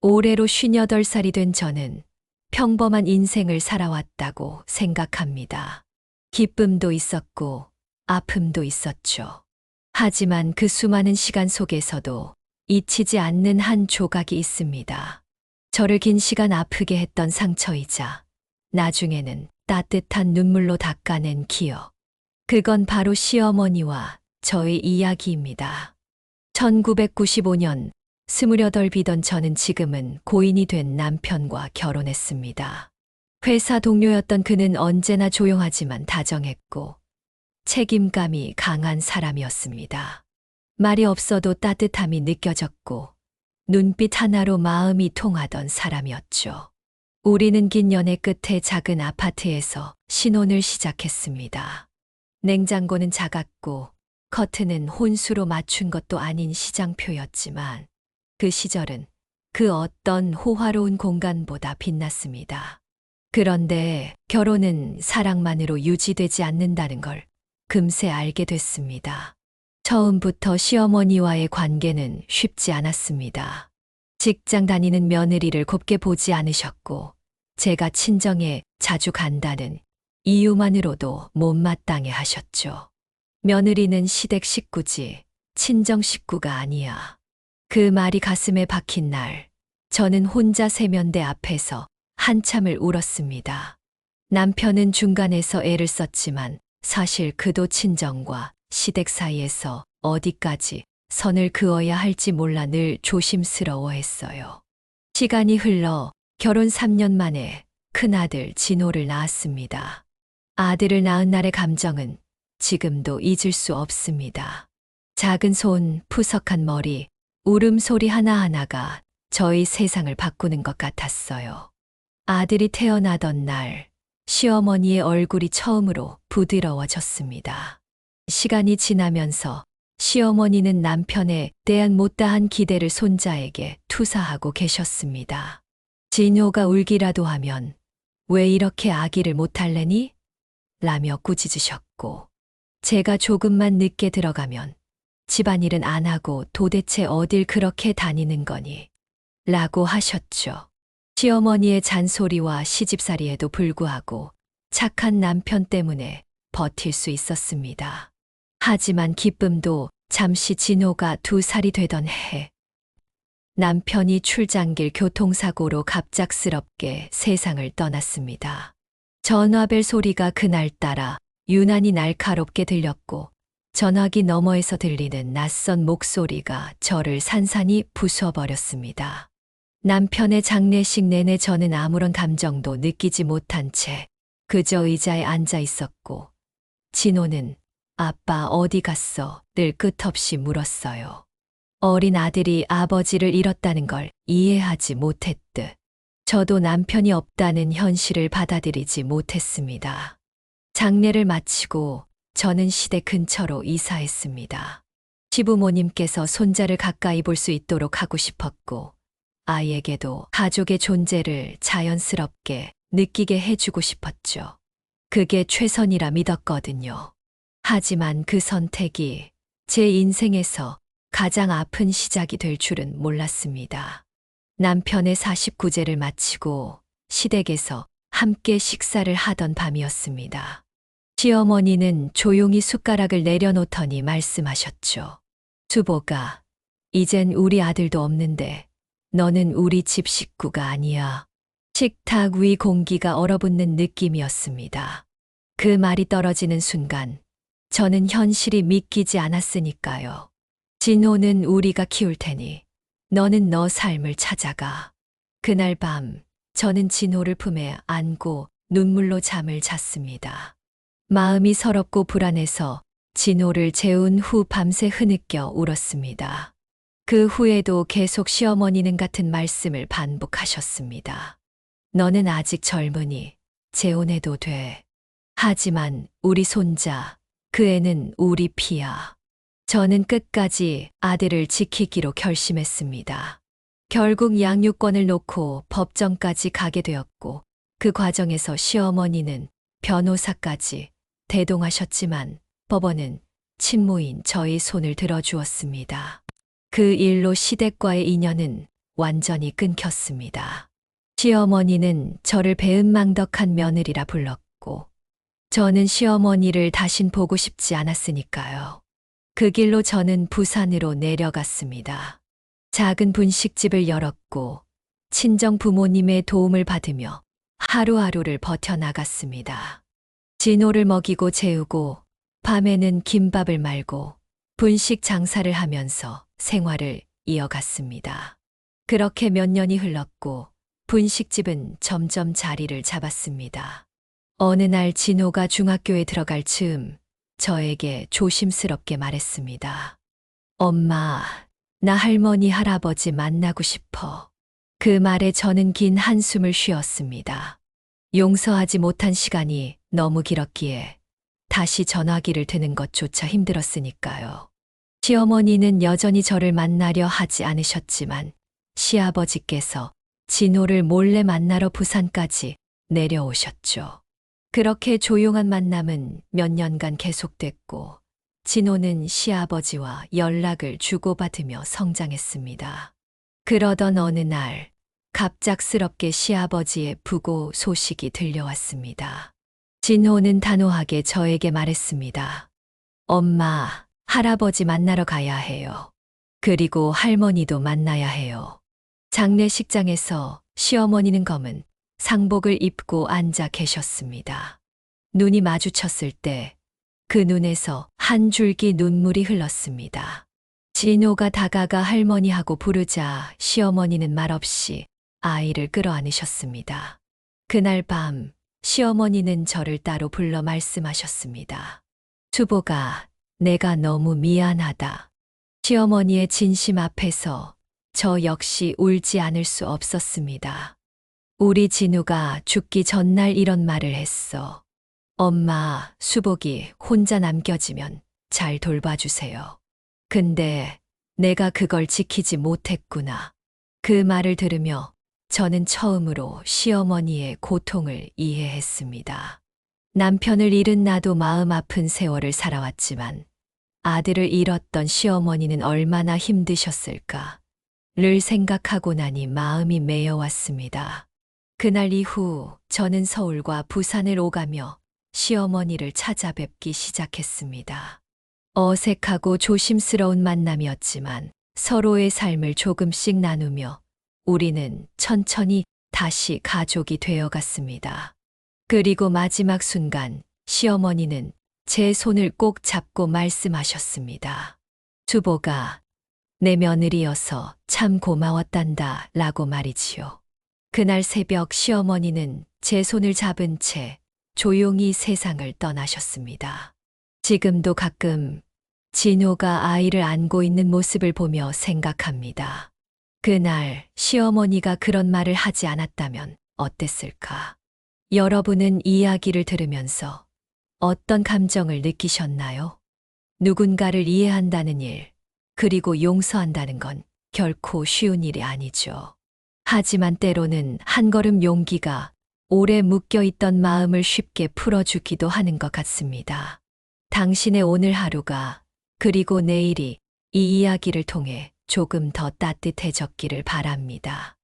올해로 58살이 된 저는 평범한 인생을 살아왔다고 생각합니다. 기쁨도 있었고 아픔도 있었죠. 하지만 그 수많은 시간 속에서도 잊히지 않는 한 조각이 있습니다. 저를 긴 시간 아프게 했던 상처이자 나중에는 따뜻한 눈물로 닦아낸 기억. 그건 바로 시어머니와 저의 이야기입니다. 1995년 28이던 저는 지금은 고인이 된 남편과 결혼했습니다. 회사 동료였던 그는 언제나 조용하지만 다정했고 책임감이 강한 사람이었습니다. 말이 없어도 따뜻함이 느껴졌고 눈빛 하나로 마음이 통하던 사람이었죠. 우리는 긴 연애 끝에 작은 아파트에서 신혼을 시작했습니다. 냉장고는 작았고 커튼은 혼수로 맞춘 것도 아닌 시장표였지만 그 시절은 그 어떤 호화로운 공간보다 빛났습니다. 그런데 결혼은 사랑만으로 유지되지 않는다는 걸 금세 알게 됐습니다. 처음부터 시어머니와의 관계는 쉽지 않았습니다. 직장 다니는 며느리를 곱게 보지 않으셨고 제가 친정에 자주 간다는 이유만으로도 못마땅해 하셨죠. 며느리는 시댁 식구지 친정 식구가 아니야. 그 말이 가슴에 박힌 날, 저는 혼자 세면대 앞에서 한참을 울었습니다. 남편은 중간에서 애를 썼지만 사실 그도 친정과 시댁 사이에서 어디까지 선을 그어야 할지 몰라 늘 조심스러워했어요. 시간이 흘러 결혼 3년 만에 큰아들 진호를 낳았습니다. 아들을 낳은 날의 감정은 지금도 잊을 수 없습니다. 작은 손, 푸석한 머리, 울음소리 하나하나가 저희 세상을 바꾸는 것 같았어요. 아들이 태어나던 날, 시어머니의 얼굴이 처음으로 부드러워졌습니다. 시간이 지나면서 시어머니는 남편에 대한 못다한 기대를 손자에게 투사하고 계셨습니다. 진호가 울기라도 하면 왜 이렇게 아기를 못할래니? 라며 꾸짖으셨고, 제가 조금만 늦게 들어가면 집안일은 안 하고 도대체 어딜 그렇게 다니는 거니? 라고 하셨죠. 시어머니의 잔소리와 시집살이에도 불구하고 착한 남편 때문에 버틸 수 있었습니다. 하지만 기쁨도 잠시 진호가 2살이 되던 해, 남편이 출장길 교통사고로 갑작스럽게 세상을 떠났습니다. 전화벨 소리가 그날따라 유난히 날카롭게 들렸고 전화기 너머에서 들리는 낯선 목소리가 저를 산산이 부숴버렸습니다. 남편의 장례식 내내 저는 아무런 감정도 느끼지 못한 채 그저 의자에 앉아 있었고 진호는 아빠 어디 갔어? 늘 끝없이 물었어요. 어린 아들이 아버지를 잃었다는 걸 이해하지 못했듯 저도 남편이 없다는 현실을 받아들이지 못했습니다. 장례를 마치고 저는 시댁 근처로 이사했습니다. 시부모님께서 손자를 가까이 볼 수 있도록 하고 싶었고 아이에게도 가족의 존재를 자연스럽게 느끼게 해주고 싶었죠. 그게 최선이라 믿었거든요. 하지만 그 선택이 제 인생에서 가장 아픈 시작이 될 줄은 몰랐습니다. 남편의 49제를 마치고 시댁에서 함께 식사를 하던 밤이었습니다. 시어머니는 조용히 숟가락을 내려놓더니 말씀하셨죠. 수보가, 이젠 우리 아들도 없는데 너는 우리 집 식구가 아니야. 식탁 위 공기가 얼어붙는 느낌이었습니다. 그 말이 떨어지는 순간 저는 현실이 믿기지 않았으니까요. 진호는 우리가 키울 테니 너는 너 삶을 찾아가. 그날 밤 저는 진호를 품에 안고 눈물로 잠을 잤습니다. 마음이 서럽고 불안해서 진호를 재운 후 밤새 흐느껴 울었습니다. 그 후에도 계속 시어머니는 같은 말씀을 반복하셨습니다. 너는 아직 젊으니 재혼해도 돼. 하지만 우리 손자, 그 애는 우리 피야. 저는 끝까지 아들을 지키기로 결심했습니다. 결국 양육권을 놓고 법정까지 가게 되었고 그 과정에서 시어머니는 변호사까지 대동하셨지만 법원은 친모인 저의 손을 들어주었습니다. 그 일로 시댁과의 인연은 완전히 끊겼습니다. 시어머니는 저를 배은망덕한 며느리라 불렀고, 저는 시어머니를 다신 보고 싶지 않았으니까요. 그 길로 저는 부산으로 내려갔습니다. 작은 분식집을 열었고, 친정 부모님의 도움을 받으며 하루하루를 버텨나갔습니다. 진호를 먹이고 재우고, 밤에는 김밥을 말고, 분식 장사를 하면서 생활을 이어갔습니다. 그렇게 몇 년이 흘렀고, 분식집은 점점 자리를 잡았습니다. 어느 날 진호가 중학교에 들어갈 즈음 저에게 조심스럽게 말했습니다. 엄마, 나 할머니 할아버지 만나고 싶어. 그 말에 저는 긴 한숨을 쉬었습니다. 용서하지 못한 시간이 너무 길었기에 다시 전화기를 드는 것조차 힘들었으니까요. 시어머니는 여전히 저를 만나려 하지 않으셨지만 시아버지께서 진호를 몰래 만나러 부산까지 내려오셨죠. 그렇게 조용한 만남은 몇 년간 계속됐고, 진호는 시아버지와 연락을 주고받으며 성장했습니다. 그러던 어느 날, 갑작스럽게 시아버지의 부고 소식이 들려왔습니다. 진호는 단호하게 저에게 말했습니다. 엄마, 할아버지 만나러 가야 해요. 그리고 할머니도 만나야 해요. 장례식장에서 시어머니는 검은 상복을 입고 앉아 계셨습니다. 눈이 마주쳤을 때 그 눈에서 한 줄기 눈물이 흘렀습니다. 진호가 다가가 할머니하고 부르자 시어머니는 말없이 아이를 끌어안으셨습니다. 그날 밤 시어머니는 저를 따로 불러 말씀하셨습니다. 수보가, 내가 너무 미안하다. 시어머니의 진심 앞에서 저 역시 울지 않을 수 없었습니다. 우리 진우가 죽기 전날 이런 말을 했어. 엄마, 수복이 혼자 남겨지면 잘 돌봐주세요. 근데 내가 그걸 지키지 못했구나. 그 말을 들으며 저는 처음으로 시어머니의 고통을 이해했습니다. 남편을 잃은 나도 마음 아픈 세월을 살아왔지만 아들을 잃었던 시어머니는 얼마나 힘드셨을까. 를 생각하고 나니 마음이 메여왔습니다. 그날 이후 저는 서울과 부산을 오가며 시어머니를 찾아뵙기 시작했습니다. 어색하고 조심스러운 만남이었지만 서로의 삶을 조금씩 나누며 우리는 천천히 다시 가족이 되어갔습니다. 그리고 마지막 순간 시어머니는 제 손을 꼭 잡고 말씀하셨습니다. 수보가, 내 며느리여서 참 고마웠단다 라고 말이지요. 그날 새벽 시어머니는 제 손을 잡은 채 조용히 세상을 떠나셨습니다. 지금도 가끔 진호가 아이를 안고 있는 모습을 보며 생각합니다. 그날 시어머니가 그런 말을 하지 않았다면 어땠을까? 여러분은 이야기를 들으면서 어떤 감정을 느끼셨나요? 누군가를 이해한다는 일, 그리고 용서한다는 건 결코 쉬운 일이 아니죠. 하지만 때로는 한 걸음 용기가 오래 묶여있던 마음을 쉽게 풀어주기도 하는 것 같습니다. 당신의 오늘 하루가 그리고 내일이 이 이야기를 통해 조금 더 따뜻해졌기를 바랍니다.